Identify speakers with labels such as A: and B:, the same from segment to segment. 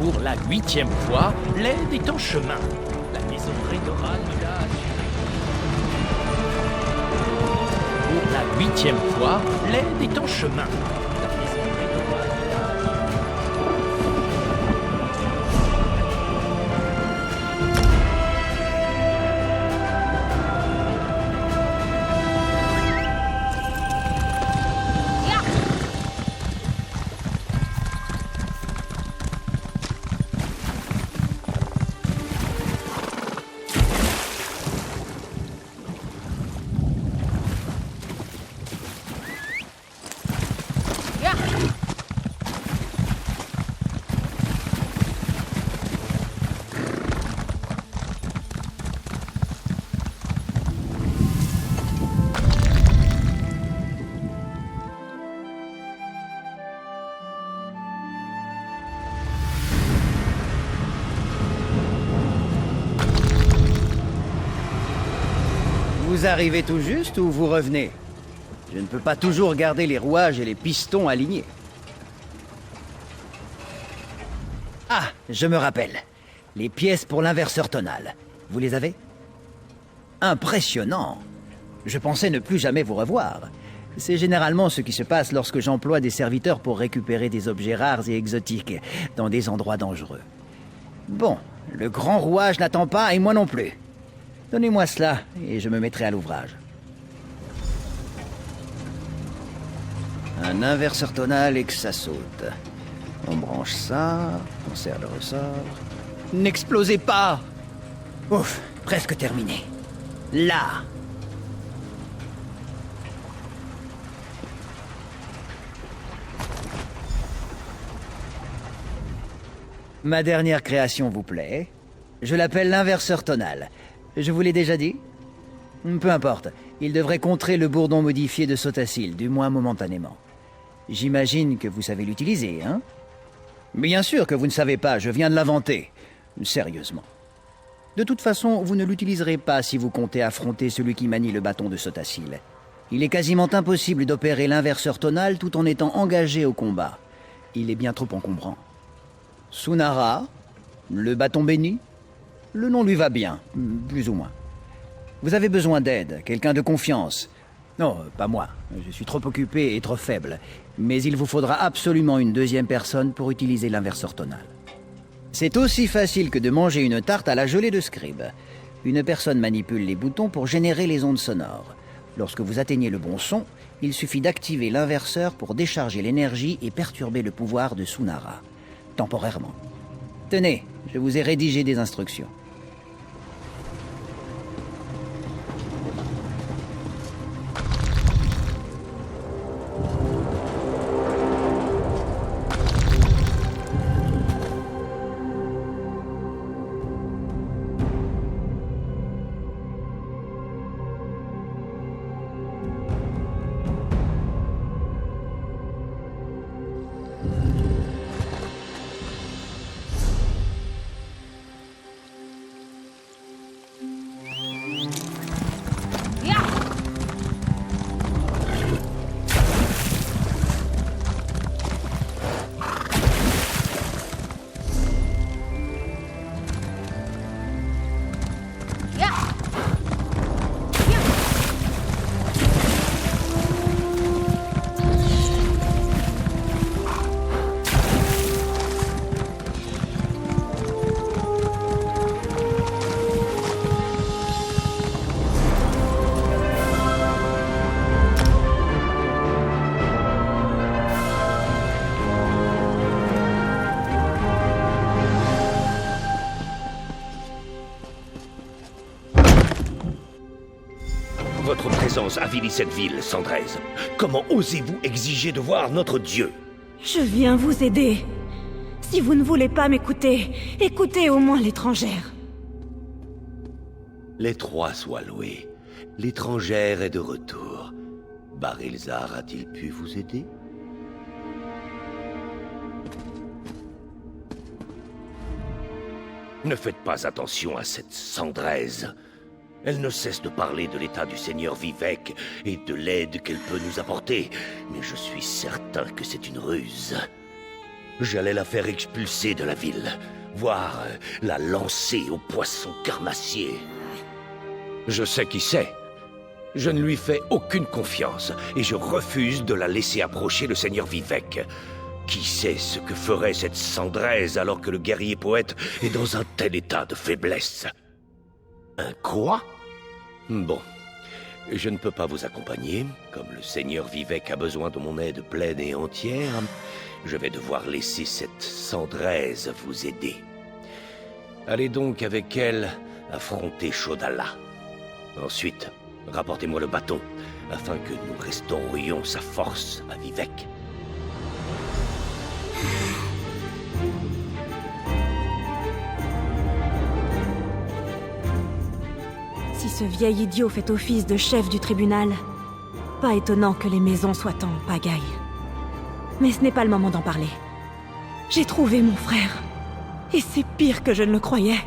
A: Pour la 8e fois, l'aide est en chemin. La maison Rédoral me l'a assuré. Pour la 8e fois, l'aide est en chemin. La maison Rédoral me l'a assuré.
B: Vous arrivez tout juste ou vous revenez? Je ne peux pas toujours garder les rouages et les pistons alignés. Ah, je me rappelle. Les pièces pour l'inverseur tonal. Vous les avez? Impressionnant. Je pensais ne plus jamais vous revoir. C'est généralement ce qui se passe lorsque j'emploie des serviteurs pour récupérer des objets rares et exotiques dans des endroits dangereux. Bon, le grand rouage n'attend pas et moi non plus. Donnez-moi cela et je me mettrai à l'ouvrage. Un inverseur tonal et que ça saute. On branche ça, on serre le ressort. N'explosez pas! Ouf, presque terminé. Là! Ma dernière création vous plaît? Je l'appelle l'inverseur tonal. Je vous l'ai déjà dit? Peu importe, il devrait contrer le bourdon modifié de Sotacil, du moins momentanément. J'imagine que vous savez l'utiliser, hein? Bien sûr que vous ne savez pas, je viens de l'inventer. Sérieusement. De toute façon, vous ne l'utiliserez pas si vous comptez affronter celui qui manie le bâton de Sotacil. Il est quasiment impossible d'opérer l'inverseur tonal tout en étant engagé au combat. Il est bien trop encombrant. Sunara, le bâton béni? Le nom lui va bien, plus ou moins. Vous avez besoin d'aide, quelqu'un de confiance. Non, pas moi, je suis trop occupé et trop faible. Mais il vous faudra absolument une deuxième personne pour utiliser l'inverseur tonal. C'est aussi facile que de manger une tarte à la gelée de Scribe. Une personne manipule les boutons pour générer les ondes sonores. Lorsque vous atteignez le bon son, il suffit d'activer l'inverseur pour décharger l'énergie et perturber le pouvoir de Sunara. Temporairement. Tenez, je vous ai rédigé des instructions.
C: Votre présence avilit cette ville, Sandrez. Comment osez-vous exiger de voir notre dieu?
D: Je viens vous aider. Si vous ne voulez pas m'écouter, écoutez au moins l'étrangère.
C: Les trois soient loués. L'étrangère est de retour. Barilzar a-t-il pu vous aider? Ne faites pas attention à cette Sandrez. Elle ne cesse de parler de l'état du Seigneur Vivek et de l'aide qu'elle peut nous apporter. Mais je suis certain que c'est une ruse. J'allais la faire expulser de la ville, voire la lancer aux poissons carnassiers. Je sais qui c'est. Je ne lui fais aucune confiance, et je refuse de la laisser approcher le seigneur Vivec. Qui sait ce que ferait cette Sandraise alors que le guerrier poète est dans un tel état de faiblesse? Un quoi? Bon, je ne peux pas vous accompagner. Comme le seigneur Vivec a besoin de mon aide pleine et entière, je vais devoir laisser cette Sandraise vous aider. Allez donc avec elle affronter Chaudala. Ensuite, rapportez-moi le bâton, afin que nous restaurions sa force à Vivec.
D: Si ce vieil idiot fait office de chef du tribunal, pas étonnant que les maisons soient en pagaille. Mais ce n'est pas le moment d'en parler. J'ai trouvé mon frère. Et c'est pire que je ne le croyais.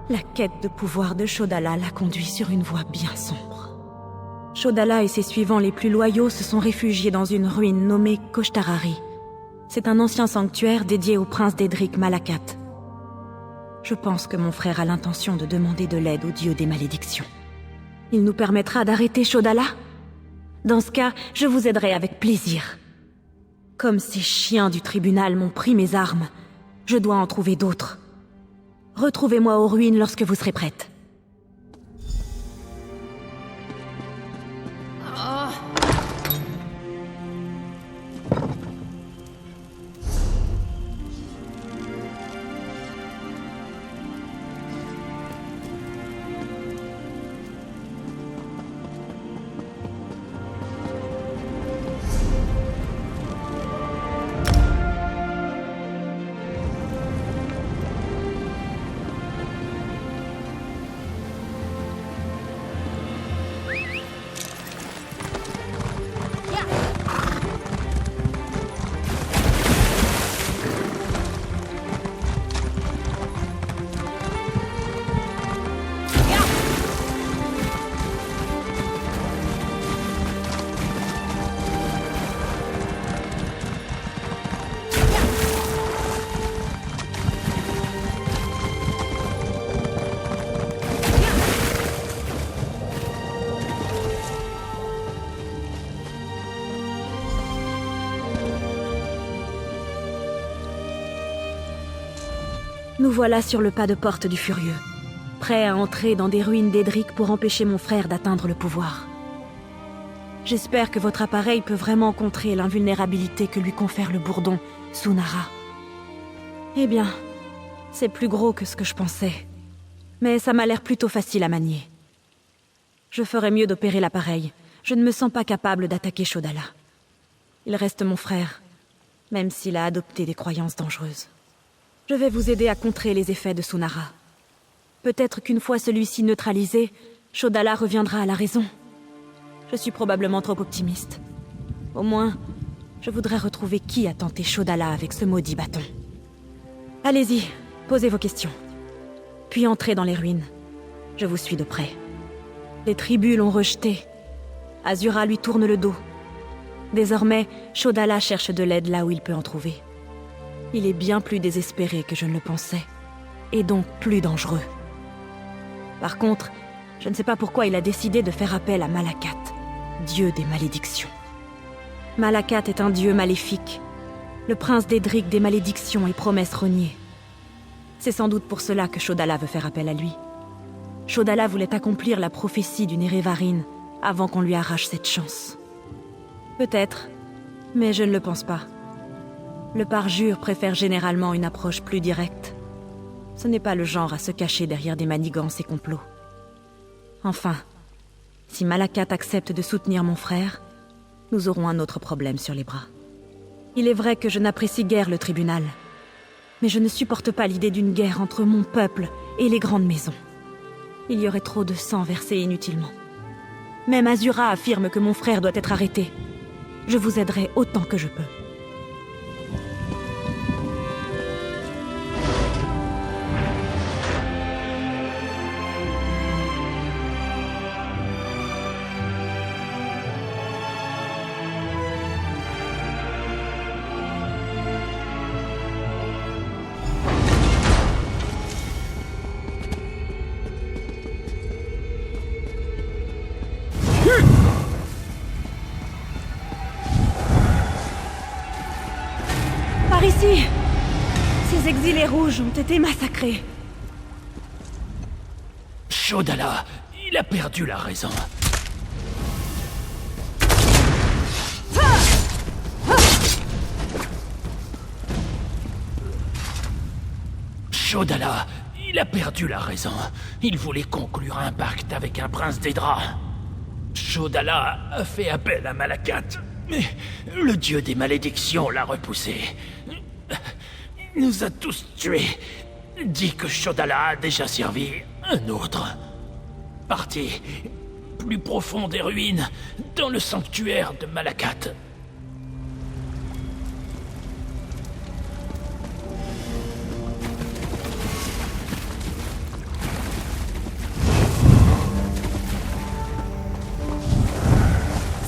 D: La quête de pouvoir de Chaudala l'a conduit sur une voie bien sombre. Chaudala et ses suivants les plus loyaux se sont réfugiés dans une ruine nommée Koshtarari. C'est un ancien sanctuaire dédié au prince d'Edric Malakat. Je pense que mon frère a l'intention de demander de l'aide au dieu des malédictions. Il nous permettra d'arrêter Chaudala? Dans ce cas, je vous aiderai avec plaisir. Comme ces chiens du tribunal m'ont pris mes armes, je dois en trouver d'autres. Retrouvez-moi aux ruines lorsque vous serez prête. Nous voilà sur le pas de porte du Furieux, prêts à entrer dans des ruines d'Edric pour empêcher mon frère d'atteindre le pouvoir. J'espère que votre appareil peut vraiment contrer l'invulnérabilité que lui confère le bourdon Sunara. Eh bien, c'est plus gros que ce que je pensais, mais ça m'a l'air plutôt facile à manier. Je ferais mieux d'opérer l'appareil. Je ne me sens pas capable d'attaquer Chaudala. Il reste mon frère, même s'il a adopté des croyances dangereuses. Je vais vous aider à contrer les effets de Sunara. Peut-être qu'une fois celui-ci neutralisé, Chaudala reviendra à la raison. Je suis probablement trop optimiste. Au moins, je voudrais retrouver qui a tenté Chaudala avec ce maudit bâton. Allez-y, posez vos questions. Puis entrez dans les ruines. Je vous suis de près. Les tribus l'ont rejeté. Azura lui tourne le dos. Désormais, Chaudala cherche de l'aide là où il peut en trouver. Il est bien plus désespéré que je ne le pensais, et donc plus dangereux. Par contre, je ne sais pas pourquoi il a décidé de faire appel à Malakat, dieu des malédictions. Malakat est un dieu maléfique, le prince d'Edric des malédictions et promesses reniées. C'est sans doute pour cela que Chaudala veut faire appel à lui. Chaudala voulait accomplir la prophétie du Nerevarine avant qu'on lui arrache cette chance. Peut-être, mais je ne le pense pas. Le parjure préfère généralement une approche plus directe. Ce n'est pas le genre à se cacher derrière des manigances et complots. Enfin, si Malakat accepte de soutenir mon frère, nous aurons un autre problème sur les bras. Il est vrai que je n'apprécie guère le tribunal, mais je ne supporte pas l'idée d'une guerre entre mon peuple et les grandes maisons. Il y aurait trop de sang versé inutilement. Même Azura affirme que mon frère doit être arrêté. Je vous aiderai autant que je peux. Ces exilés rouges ont été massacrés.
A: Shodala, il a perdu la raison. Shodala, il a perdu la raison. Il voulait conclure un pacte avec un prince des draps. Shodala a fait appel à Malakat, mais le dieu des malédictions l'a repoussé. Il nous a tous tués. Dit que Shodala a déjà servi un autre. Parti plus profond des ruines, dans le sanctuaire de Malakat.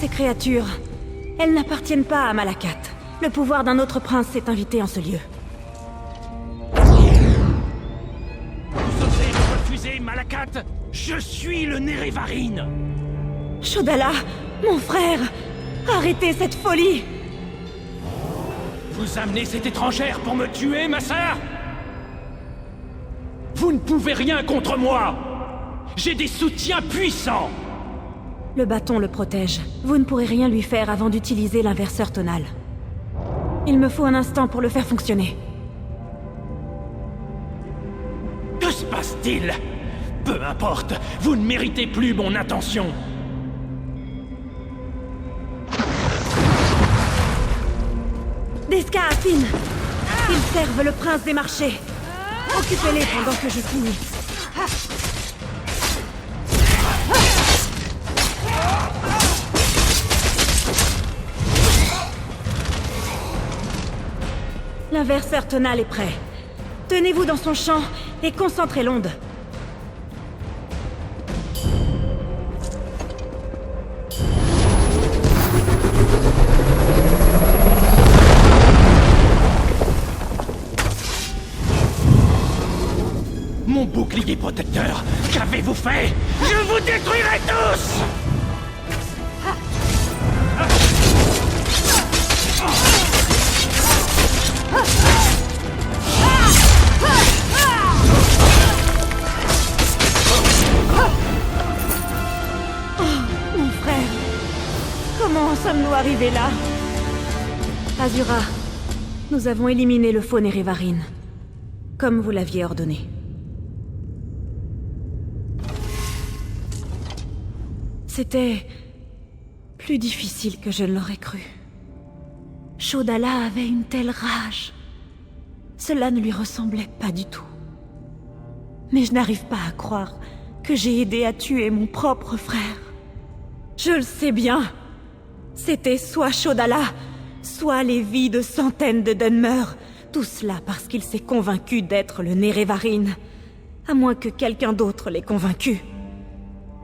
D: Ces créatures, elles n'appartiennent pas à Malakat. Le pouvoir d'un autre prince s'est invité en ce lieu.
A: Vous osez me refuser, Malakat? Je suis le Nerevarine.
D: Shodala, mon frère, arrêtez cette folie!
A: Vous amenez cette étrangère pour me tuer, ma sœur? Vous ne pouvez rien contre moi. J'ai des soutiens puissants.
D: Le bâton le protège. Vous ne pourrez rien lui faire avant d'utiliser l'inverseur tonal. Il me faut un instant pour le faire fonctionner.
A: Que se passe-t-il? Peu importe, vous ne méritez plus mon attention.
D: Des Scarafines! Ils servent le prince des marchés. Occupez-les pendant que je finis. L'inverseur tonal est prêt. Tenez-vous dans son champ et concentrez l'onde.
A: Mon bouclier protecteur, qu'avez-vous fait? Je vous détruirai tous!
D: Mon frère, comment en sommes-nous arrivés là? Azura, nous avons éliminé le faux Nerevarine, comme vous l'aviez ordonné. C'était plus difficile que je ne l'aurais cru. Shodala avait une telle rage. Cela ne lui ressemblait pas du tout. Mais je n'arrive pas à croire que j'ai aidé à tuer mon propre frère. Je le sais bien. C'était soit Shodala, soit les vies de centaines de Dunmer. Tout cela parce qu'il s'est convaincu d'être le Nerevarine. À moins que quelqu'un d'autre l'ait convaincu.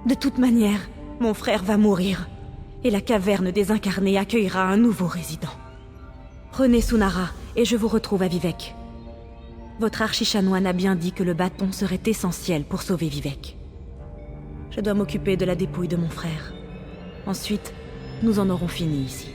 D: De toute manière, mon frère va mourir. Et la caverne des incarnés accueillera un nouveau résident. Prenez Sunara, et je vous retrouve à Vivec. Votre archichanoine a bien dit que le bâton serait essentiel pour sauver Vivec. Je dois m'occuper de la dépouille de mon frère. Ensuite, nous en aurons fini ici.